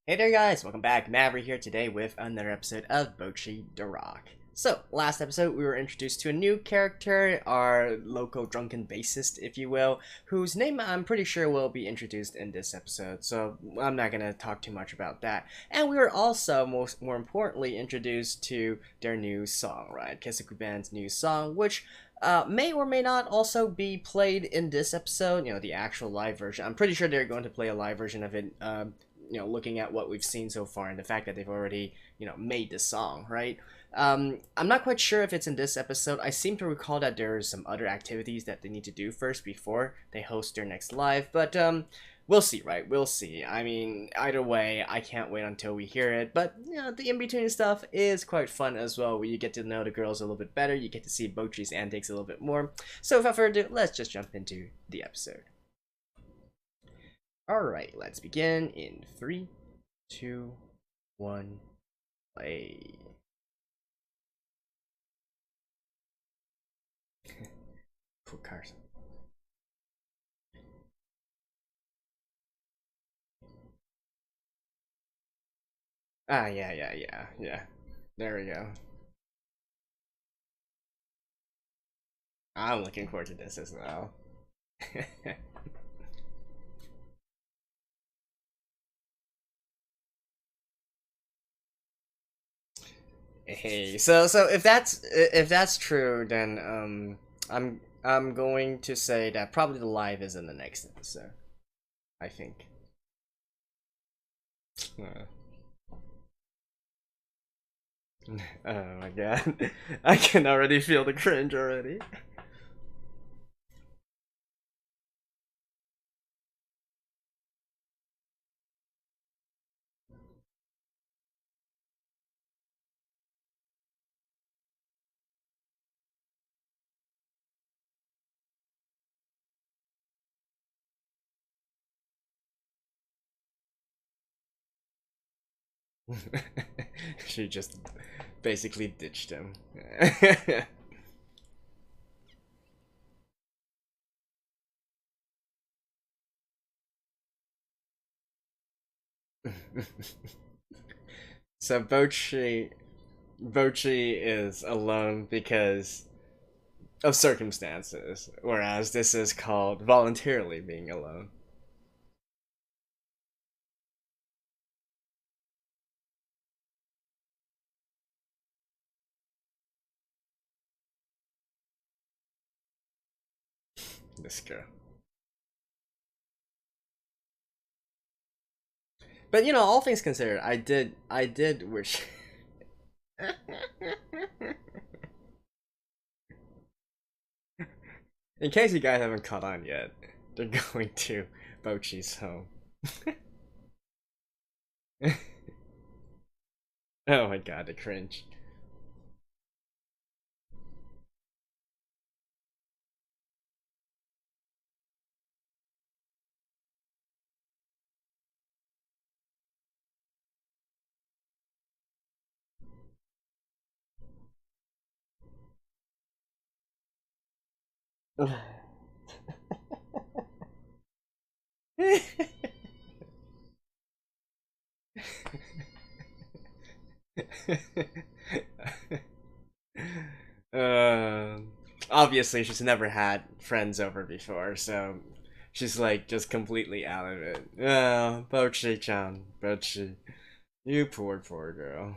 Hey there guys, welcome back. Maverick here today with another episode of Bocchi the Rock. So, last episode we were introduced to a new character, our local drunken bassist, if you will, whose name I'm pretty sure will be introduced in this episode, so I'm not gonna talk too much about that. And we were also, more importantly, introduced to their new song, right? Keisuke Band's new song, which may or may not also be played in this episode, the actual live version. I'm pretty sure they're going to play a live version of it, looking at what we've seen so far and the fact that they've already, made this song, right? I'm not quite sure if it's in this episode. I seem to recall that there's some other activities that they need to do first before they host their next live, but we'll see, right? We'll see. I mean, either way, I can't wait until we hear it, but the in-between stuff is quite fun as well, where you get to know the girls a little bit better, you get to see Bocchi's antics a little bit more. So without further ado, let's just jump into the episode. Alright, let's begin in 3, 2, 1, play. Poor cars. Ah, yeah. There we go. I'm looking forward to this as well. Hey, so if that's true, then I'm going to say that probably the live is in the next episode. I think. Uh, oh my god, I can already feel the cringe already. She just basically ditched him. So Bocchi is alone because of circumstances, whereas this is called voluntarily being alone. This girl. But all things considered, I did wish. In case you guys haven't caught on yet, they're going to Bocchi's home. Oh my god, the cringe. um, Obviously, she's never had friends over before, so she's like just completely out of it. Oh, Bocchi-chan, Bocchi, you poor girl.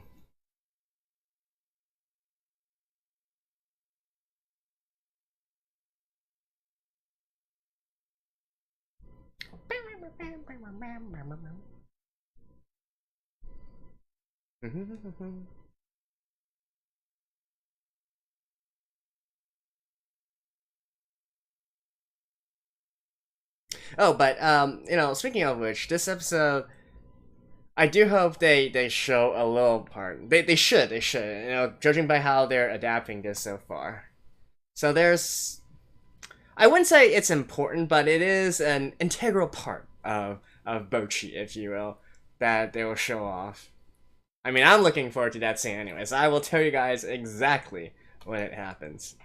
Oh, but speaking of which, this episode, I do hope they show a little part. They should. Judging by how they're adapting this so far. So there's, I wouldn't say it's important, but it is an integral part of Bocchi, if you will, that they will show off. I mean, I'm looking forward to that scene, anyways. I will tell you guys exactly when it happens.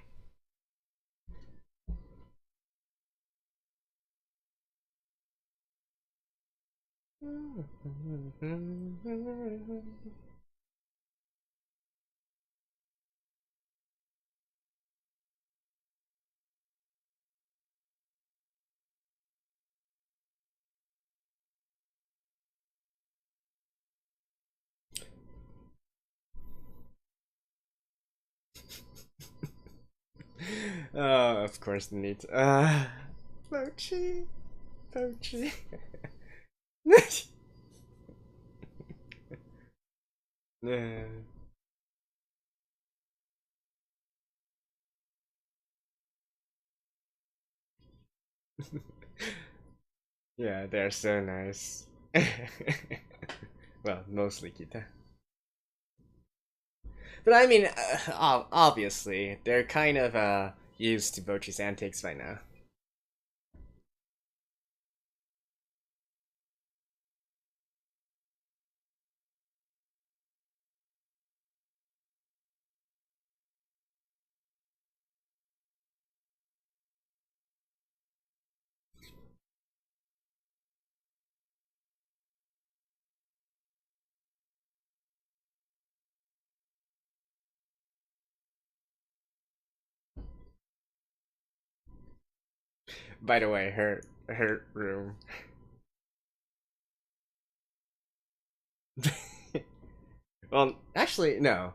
Oh, of course the need. Bocchi, Bocchi. Yeah. Yeah, they're so nice. Well, mostly Kita. But I mean, obviously, they're kind of used to Bocchi's antics by now. By the way, her room. Well, actually, no.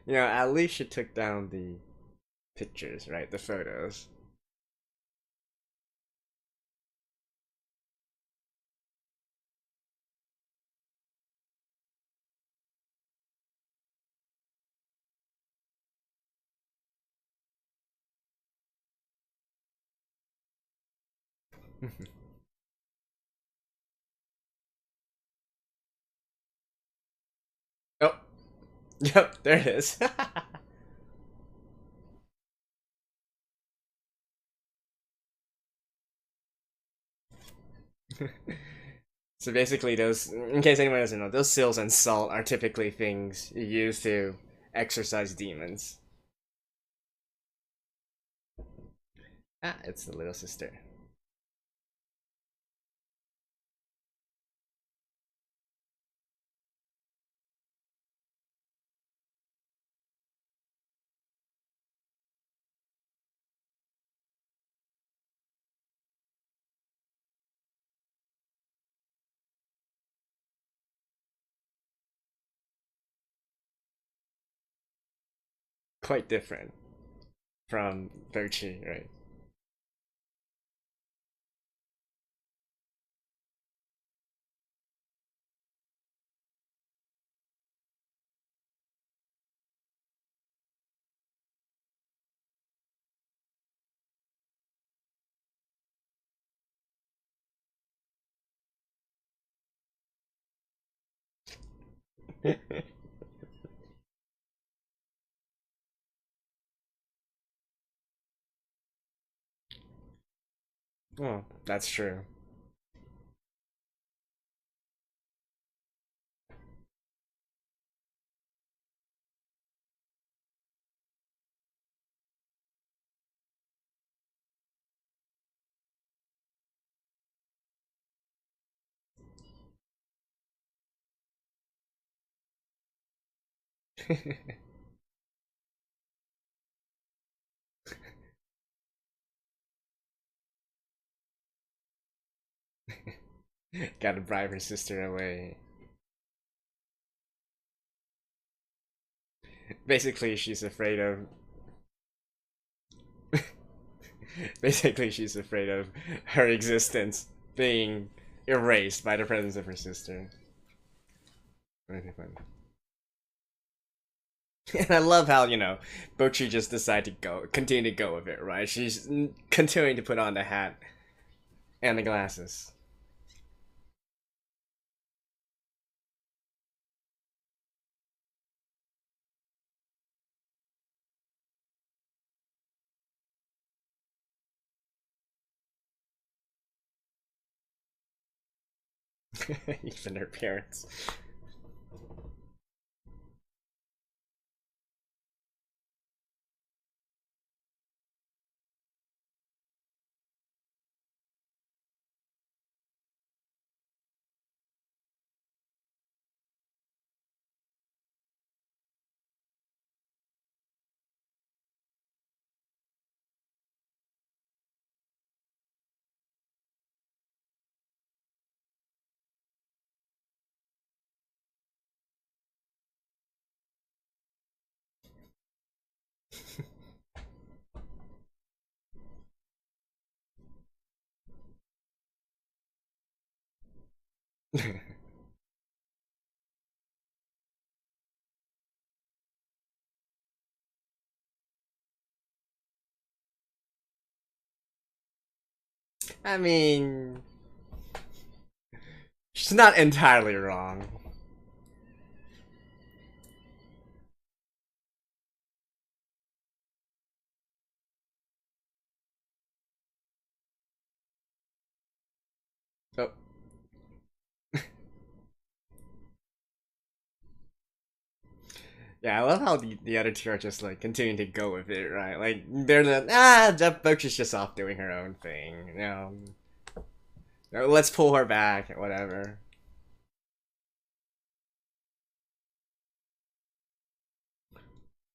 At least she took down the pictures, right? The photos. Oh, yep, there it is. So basically, those, in case anyone doesn't know, those seals and salt are typically things you use to exorcise demons. Ah, it's the little sister. Quite different from Bocchi, right? Oh, that's true. Gotta bribe her sister away. Basically, she's afraid of. Basically, she's afraid of her existence being erased by the presence of her sister. Really funny. And I love how, Bocchi just decided to continue to go with it, right? She's continuing to put on the hat and the glasses. Even her parents. I mean, she's not entirely wrong. Oh. Yeah, I love how the other two are just like continuing to go with it, right? Like they're Jeff Bucks is just off doing her own thing. Let's pull her back, whatever.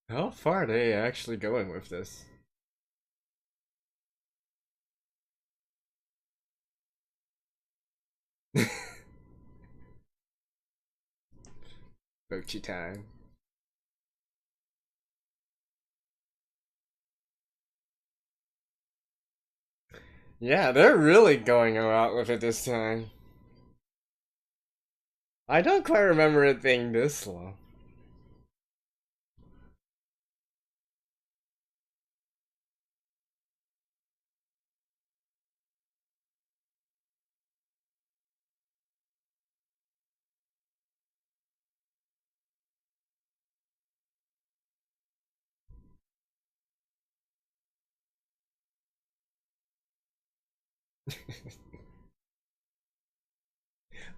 How far are they actually going with this? Bocchi time. Yeah, they're really going out with it this time. I don't quite remember it being this slow.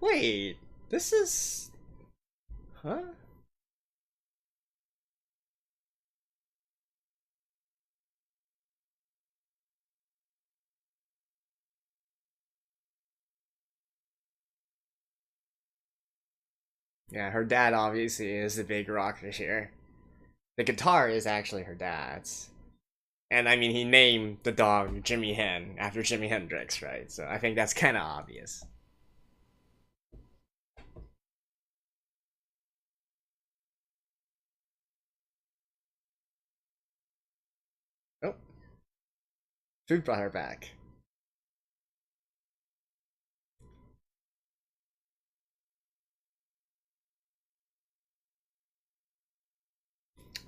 Wait, this is. Huh? Yeah, her dad obviously is the big rocker here. The guitar is actually her dad's. And I mean, he named the dog Jimmy Hen after Jimi Hendrix, right? So I think that's kind of obvious. Oh, food brought her back.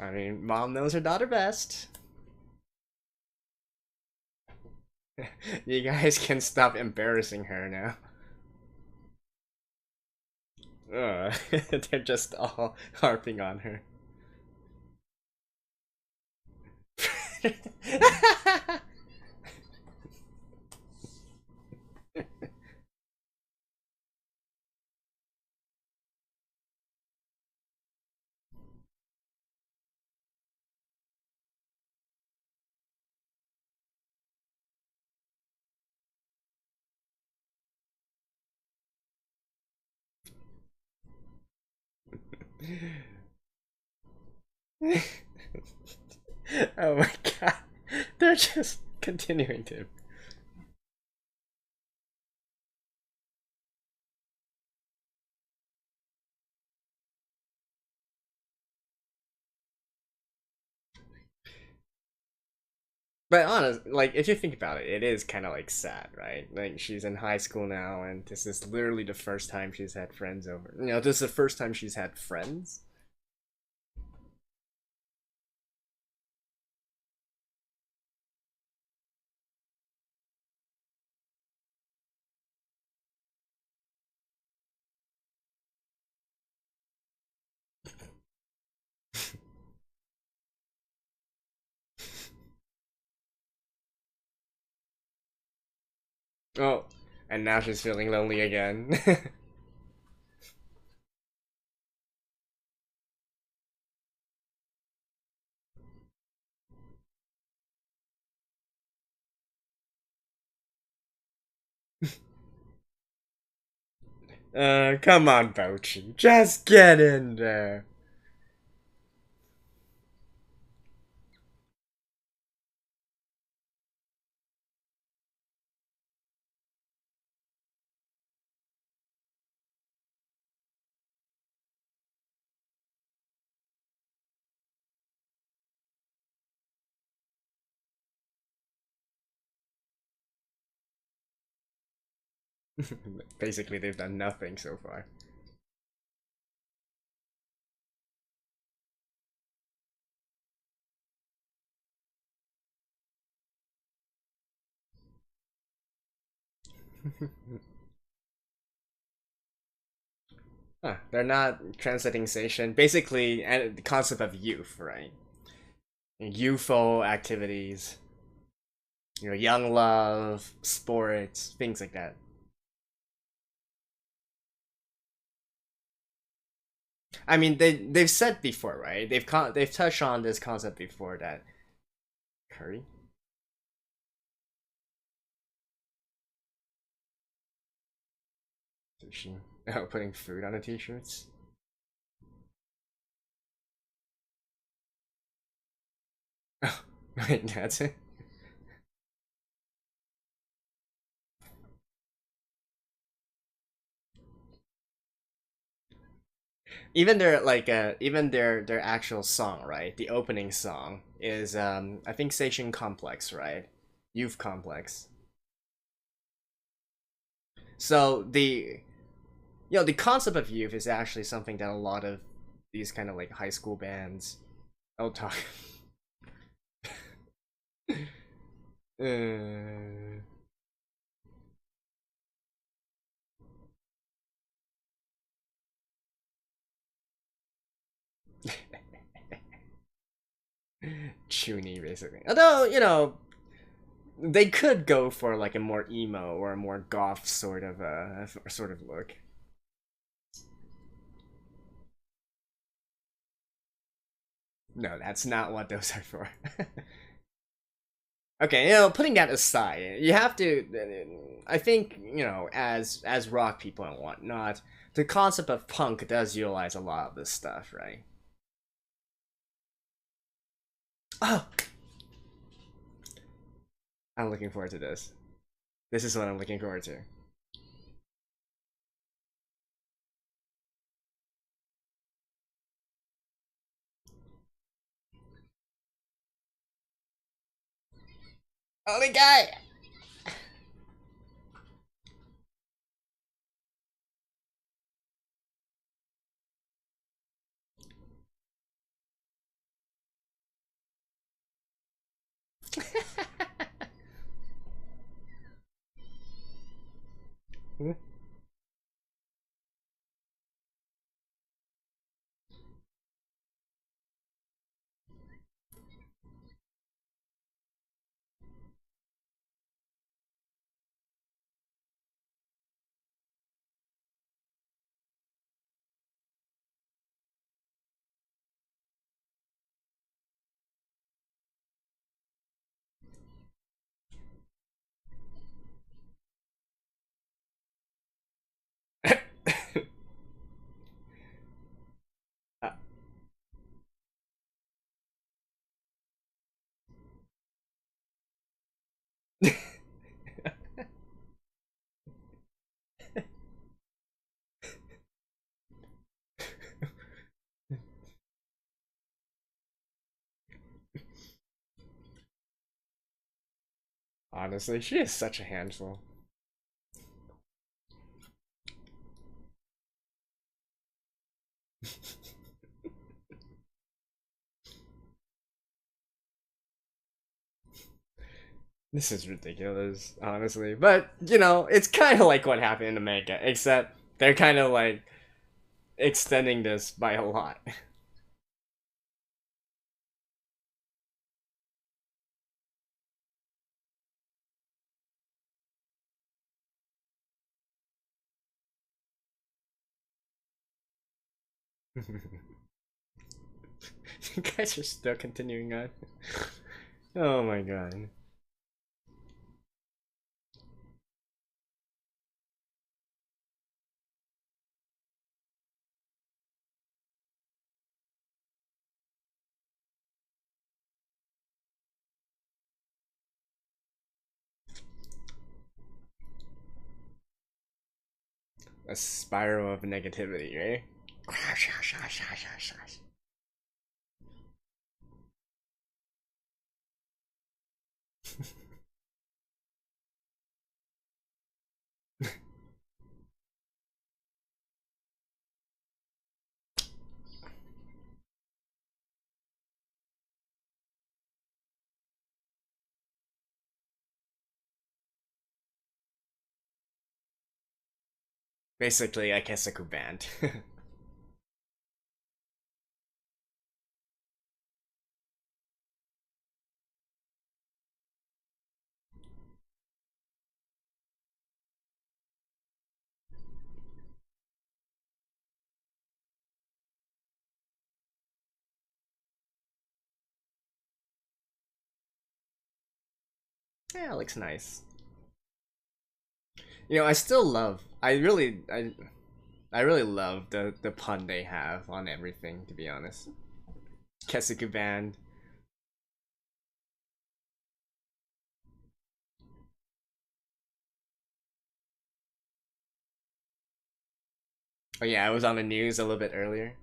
I mean, mom knows her daughter best. You guys can stop embarrassing her now. They're just all harping on her. Oh my god. They're just continuing to. But honest, like if you think about it, it is kind of like sad, right? Like she's in high school now, and this is literally the first time she's had friends over. This is the first time she's had friends. Oh, and now she's feeling lonely again. Come on, Bocchi. Just get in there. Basically, they've done nothing so far. Huh, they're not translating station. Basically, and the concept of youth, right? Youthful activities, young love, sports, things like that. I mean, they've said before, right? They've touched on this concept before that curry. Sushi. Oh, putting food on the t-shirts. Oh, wait, that's it. Even their actual song, right? The opening song is I think Station Complex, right? Youth Complex. So the concept of youth is actually something that a lot of these kind of like high school bands will talk. uh... Chuny, basically. Although, they could go for like a more emo or a more goth sort of look. No, that's not what those are for. Okay, putting that aside, you have to. I think as rock people and whatnot, the concept of punk does utilize a lot of this stuff, right? Oh, I'm looking forward to this. This is what I'm looking forward to. Only guy. Honestly, she is such a handful. This is ridiculous, honestly. But, it's kind of like what happened in America, except they're kind of like extending this by a lot. You guys are still continuing on. Oh my god. a spiral of negativity, right? Basically, I guess a band. Yeah, it looks nice. You know, I still love. I really love the pun they have on everything. To be honest, Kesuku band. Oh yeah, I was on the news a little bit earlier.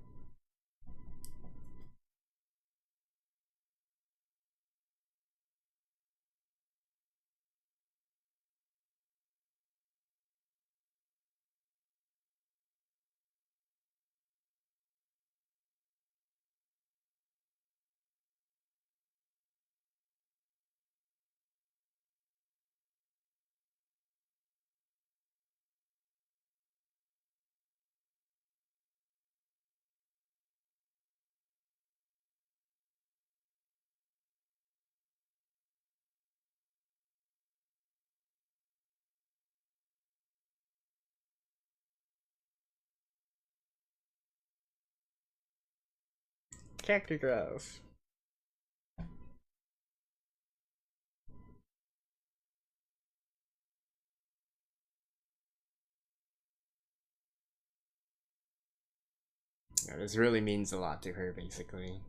Character growth. Yeah, this really means a lot to her, basically.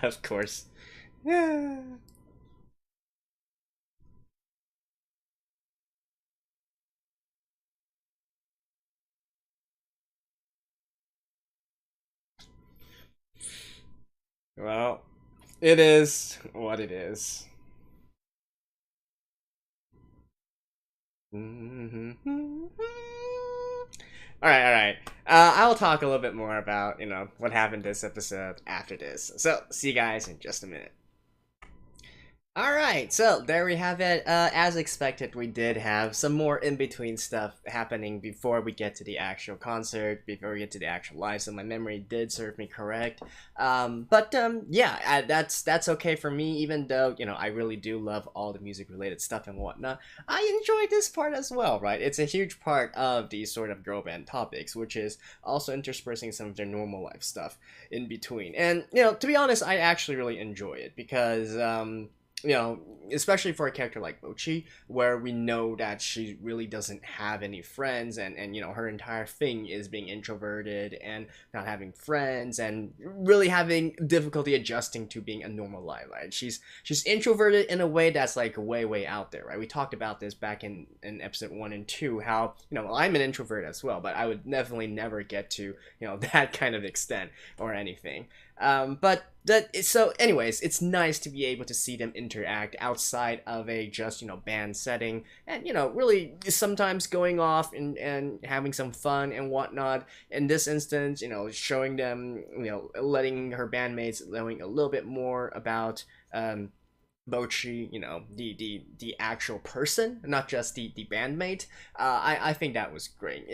Of course. Yeah. Well, it is what it is. All right. I will talk a little bit more about what happened this episode after this. So see you guys in just a minute. All right, so there we have it. As expected, we did have some more in-between stuff happening before we get to the actual concert, before we get to the actual live. So my memory did serve me correct. Yeah, that's okay for me. Even though I really do love all the music-related stuff and whatnot, I enjoyed this part as well. Right, it's a huge part of these sort of girl band topics, which is also interspersing some of their normal life stuff in between. And to be honest, I actually really enjoy it because you know, especially for a character like Bocchi, where we know that she really doesn't have any friends, and her entire thing is being introverted and not having friends, and really having difficulty adjusting to being a normal life. Right? She's introverted in a way that's like way out there. Right? We talked about this back in episode 1 and 2. How I'm an introvert as well, but I would definitely never get to that kind of extent or anything. But so anyways, it's nice to be able to see them interact outside of a just band setting, and really sometimes going off and having some fun and whatnot. In this instance, showing them, letting her bandmates knowing a little bit more about Bocchi, the actual person, not just the bandmate. I think that was great.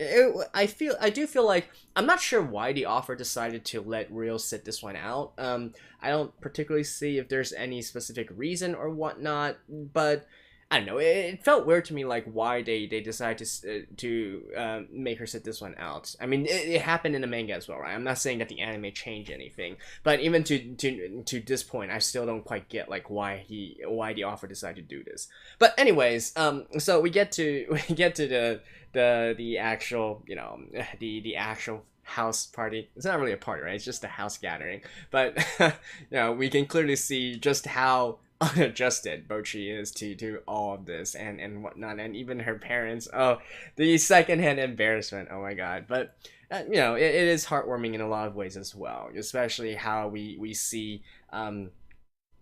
I do feel like I'm not sure why the author decided to let Real sit this one out. I don't particularly see if there's any specific reason or whatnot, but I don't know. It felt weird to me, like why they decided to make her sit this one out. I mean, it happened in the manga as well, right? I'm not saying that the anime changed anything, but even to this point, I still don't quite get like why the author decided to do this. But anyways, so we get to the actual the actual house party. It's not really a party, right? It's just a house gathering, but we can clearly see just how unadjusted Bocchi is to all of this and whatnot, and even her parents. Oh, the secondhand embarrassment. Oh my god! But it is heartwarming in a lot of ways as well, especially how we see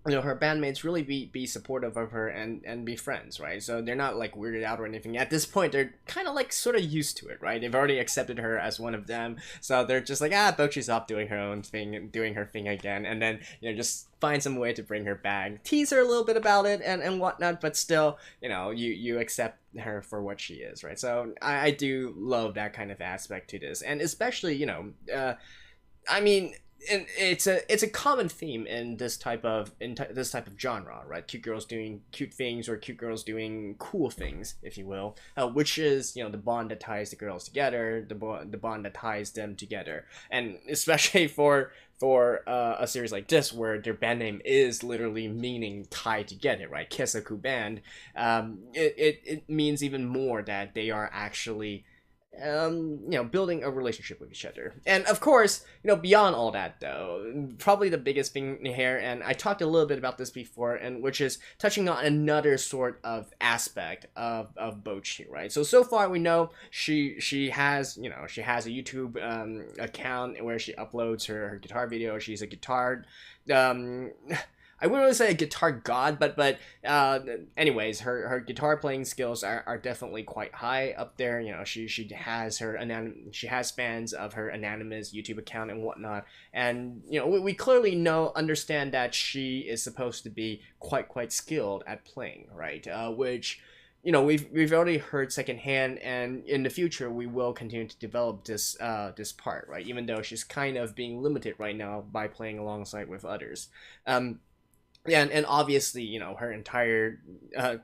her bandmates really be supportive of her and be friends, right? So they're not like weirded out or anything. At this point, they're kind of like sort of used to it, right? They've already accepted her as one of them, so they're just like, Bocchi's off doing her own thing and doing her thing again, and then just find some way to bring her back, tease her a little bit about it and whatnot, but still, you accept her for what she is, right? So I do love that kind of aspect to this, and especially I mean, and it's a common theme in this type of genre, right? Cute girls doing cute things, or cute girls doing cool things, if you will, which is the bond that ties the girls together, the bond that ties them together, and especially for a series like this where their band name is literally meaning tied together, right? Kesaku band, it means even more that they are actually building a relationship with each other. And of course, beyond all that though, probably the biggest thing here, and I talked a little bit about this before, and which is touching on another sort of aspect of Bocchi, right? So far we know she has she has a YouTube account where she uploads her guitar video. She's a guitar I wouldn't really say a guitar god, but anyways, her guitar playing skills are definitely quite high up there. She has she has fans of her anonymous YouTube account and whatnot, and we clearly understand that she is supposed to be quite skilled at playing, right? Which we've already heard secondhand, and in the future we will continue to develop this part, right? Even though she's kind of being limited right now by playing alongside with others. Yeah, and obviously, her entire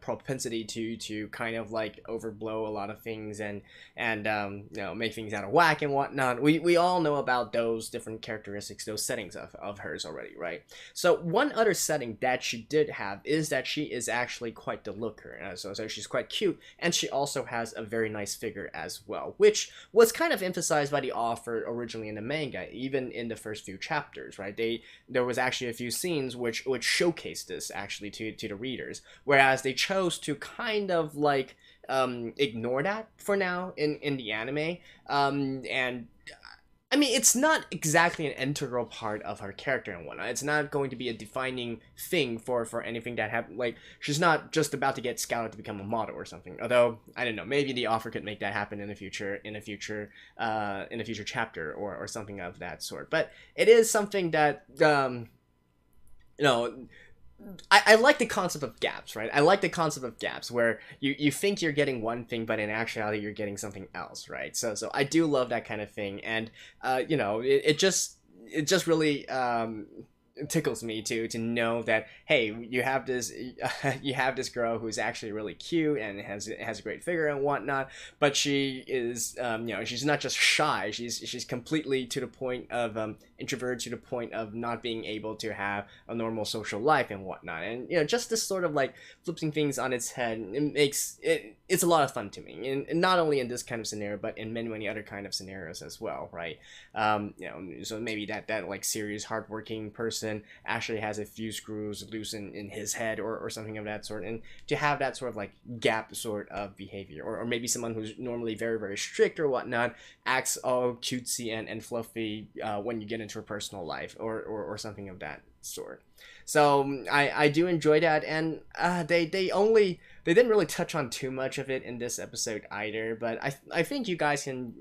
propensity to kind of like overblow a lot of things and make things out of whack and whatnot. We all know about those different characteristics, those settings of hers already, right? So one other setting that she did have is that she is actually quite the looker. So she's quite cute, and she also has a very nice figure as well, which was kind of emphasized by the author originally in the manga, even in the first few chapters, right? There was actually a few scenes which showcase this actually to the readers, whereas they chose to kind of like ignore that for now in the anime, and I mean, it's not exactly an integral part of her character and whatnot. It's not going to be a defining thing for anything that happened. Like, she's not just about to get scouted to become a model or something. Although, I don't know, maybe the author could make that happen in a future chapter or something of that sort. But it is something that I like the concept of gaps, right? I like the concept of gaps where you think you're getting one thing, but in actuality you're getting something else, right? So I do love that kind of thing, and it just really it tickles me to know that, hey, you have this girl who's actually really cute and has a great figure and whatnot, but she is she's not just shy, she's completely to the point of introverted, to the point of not being able to have a normal social life and whatnot. And just this sort of like flipping things on its head, it's a lot of fun to me, and not only in this kind of scenario but in many other kind of scenarios as well, right? So maybe that like serious hardworking person actually has a few screws loose in his head or something of that sort, and to have that sort of like gap sort of behavior, or maybe someone who's normally very strict or whatnot acts all cutesy and fluffy when you get into her personal life or something of that sort. So I do enjoy that, and they didn't really touch on too much of it in this episode either, but I think you guys can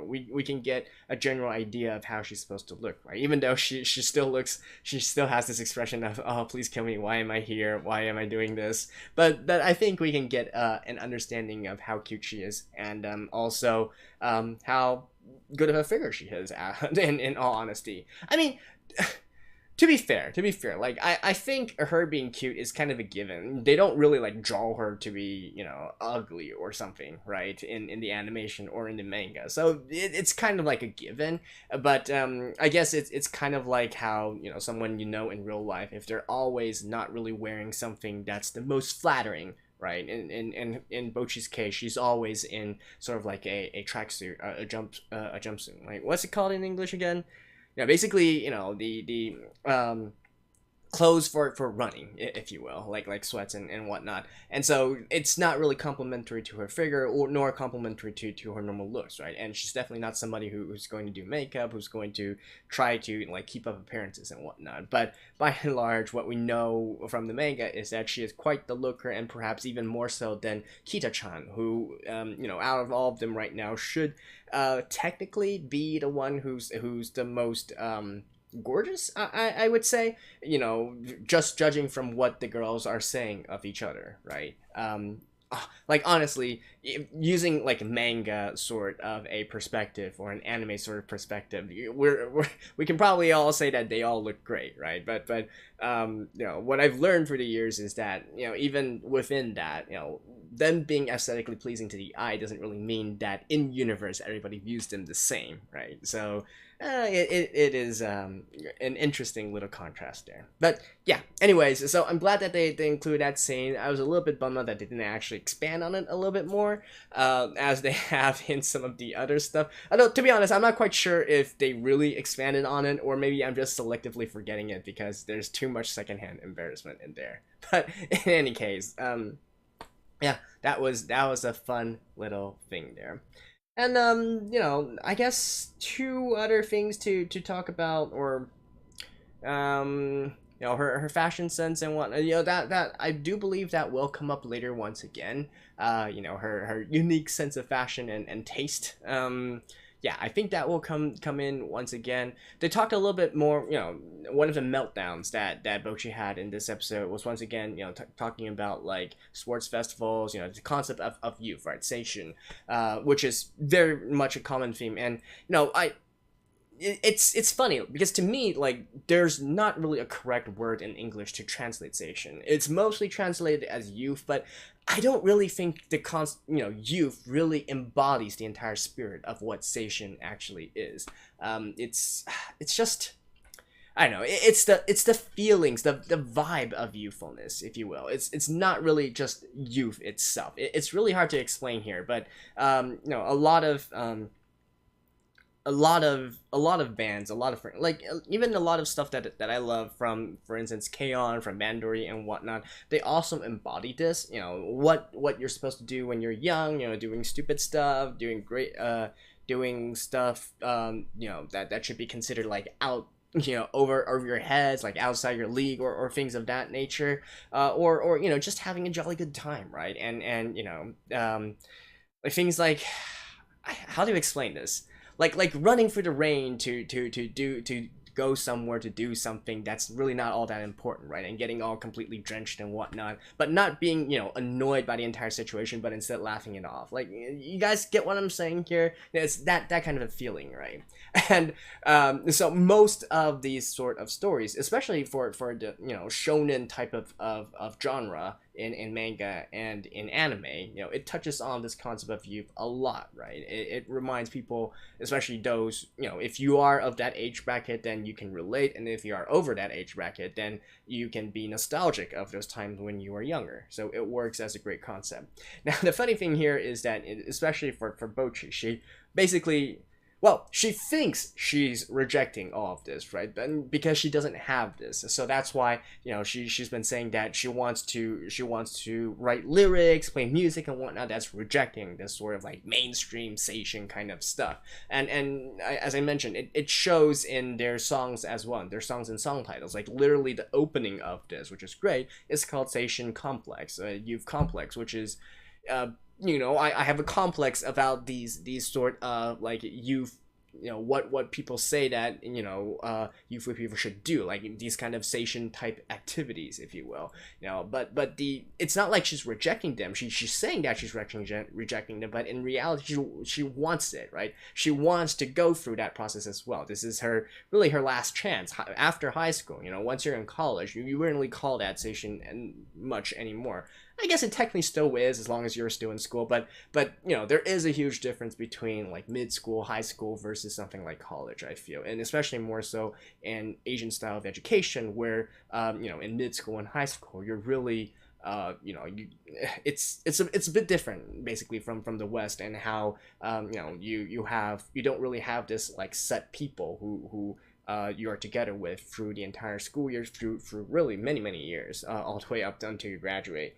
we can get a general idea of how she's supposed to look, right? Even though she still has this expression of, oh, please kill me, why am I here, why am I doing this, but I think we can get an understanding of how cute she is, and also how good of a figure she has, in all honesty. I mean, to be fair, like I think her being cute is kind of a given. They don't really like draw her to be ugly or something, right, in the animation or in the manga. So it's kind of like a given. But I guess it's kind of like how someone in real life, if they're always not really wearing something that's the most flattering, right? In Bocchi's case, she's always in sort of like a tracksuit, a jumpsuit. Like, what's it called in English again? Yeah, basically, the clothes for running, if you will, like sweats and whatnot. And so it's not really complimentary to her figure, or nor complimentary to her normal looks, right? And she's definitely not somebody who's going to do makeup, who's going to try to like keep up appearances and whatnot. But by and large, what we know from the manga is that she is quite the looker, and perhaps even more so than Kita-chan, who out of all of them right now should technically be the one who's the most gorgeous, I would say, just judging from what the girls are saying of each other, right? Like honestly, using like manga sort of a perspective or an anime sort of perspective, we can probably all say that they all look great, right? But what I've learned through the years is that even within that, them being aesthetically pleasing to the eye doesn't really mean that in universe everybody views them the same, right? So it is an interesting little contrast there. But yeah, anyways, so I'm glad that they include that scene. I was a little bit bummed out that they didn't actually expand on it a little bit more, as they have in some of the other stuff. Although, to be honest, I'm not quite sure if they really expanded on it, or maybe I'm just selectively forgetting it because there's too much secondhand embarrassment in there. But in any case, yeah, that was a fun little thing there. And I guess two other things to talk about, or her fashion sense and whatnot. That I do believe that will come up later once again. Her unique sense of fashion and taste. Yeah, I think that will come in once again. They talked a little bit more. One of the meltdowns that Bocchi had in this episode was once again, talking about like sports festivals. The concept of youth, right? Seishun, which is very much a common theme. And it's funny because to me, like, there's not really a correct word in English to translate Seishun. It's mostly translated as youth, but I don't really think the youth really embodies the entire spirit of what Seishun actually is. It's just, I don't know. It's the feelings, the vibe of youthfulness, if you will. It's not really just youth itself. It's really hard to explain here, but a lot of bands, a lot of like even a lot of stuff that I love from, for instance, K-On! From Mandori and whatnot, they also embody this. What you're supposed to do when you're young. Doing stupid stuff, doing great, doing stuff. That should be considered like out. Over your heads, like outside your league, or things of that nature, or just having a jolly good time, right? And like things like, how do you explain this? Like running through the rain to go somewhere to do something that's really not all that important, right? And getting all completely drenched and whatnot, but not being annoyed by the entire situation, but instead laughing it off. Like, you guys get what I'm saying here? It's that kind of a feeling, right? And so most of these sort of stories, especially for the shonen type of genre in manga and in anime, it touches on this concept of youth a lot, right? It reminds people, especially those, if you are of that age bracket, then you can relate, and if you are over that age bracket, then you can be nostalgic of those times when you were younger. So it works as a great concept. Now, the funny thing here is that, especially for Bocchi, she basically, well, she thinks she's rejecting all of this, right? But because she doesn't have this, so that's why she's been saying that she wants to write lyrics, play music, and whatnot. That's rejecting this sort of like mainstream seishun kind of stuff. And as I mentioned, it shows in their songs as well. Their songs and song titles, like literally the opening of this, which is great, is called Seishun Complex, Youth Complex, which is I have a complex about these sort of like youth, what people say that youth people should do, like these kind of seishun type activities, if you will. But it's not like she's rejecting them. She's saying that she's rejecting them, but in reality she wants it, right? She wants to go through that process as well. This is her last chance after high school. Once you're in college, you wouldn't really call that seishun much anymore. I guess it technically still is, as long as you're still in school, but there is a huge difference between like mid school, high school versus something like college, I feel, and especially more so in Asian style of education, where in mid school and high school you're really it's a bit different basically from the West, and how you don't really have this like set people who you are together with through the entire school year, through really many years, all the way up until you graduate.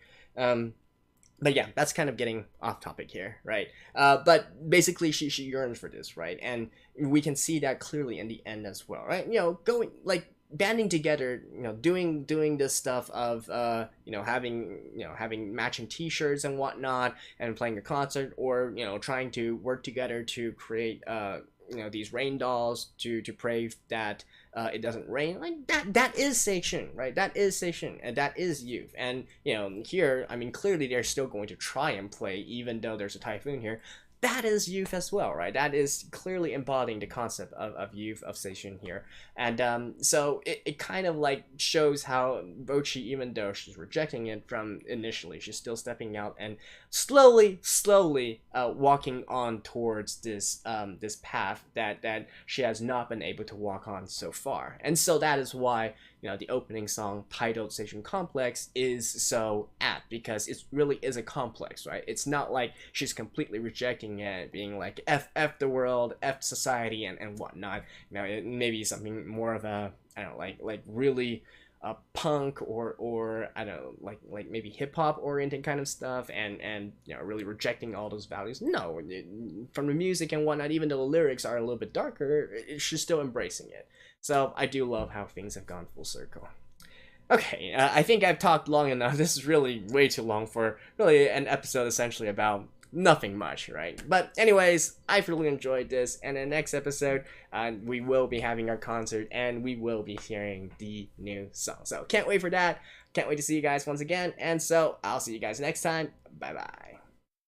But yeah, that's kind of getting off topic here, right? But basically, she yearns for this, right? And we can see that clearly in the end as well, right? Going like banding together, doing this stuff of having matching T-shirts and whatnot, and playing a concert, or trying to work together to create these rain dolls to pray that it doesn't rain. Like that is seishun, right? That is seishun, and that is youth. And here, I mean, clearly they're still going to try and play even though there's a typhoon here. That is youth as well, right? That is clearly embodying the concept of youth, of seishun here. And so it kind of like shows how Bocchi, even though she's rejecting it from initially, she's still stepping out and slowly walking on towards this this path that she has not been able to walk on so far. And so that is why the opening song titled Seishun Complex is so apt, because it really is a complex, right? It's not like she's completely rejecting it, being like F the world, F society, and whatnot. It may be something more of a, I don't know, like really punk or I don't know, like maybe hip hop oriented kind of stuff, and really rejecting all those values. No, from the music and whatnot, even though the lyrics are a little bit darker, she's still embracing it. So I do love how things have gone full circle. Okay, I think I've talked long enough. This is really way too long for really an episode essentially about nothing much, right? But anyways, I've really enjoyed this, and in the next episode, we will be having our concert, and we will be hearing the new song. So can't wait for that. Can't wait to see you guys once again, and so I'll see you guys next time. Bye bye.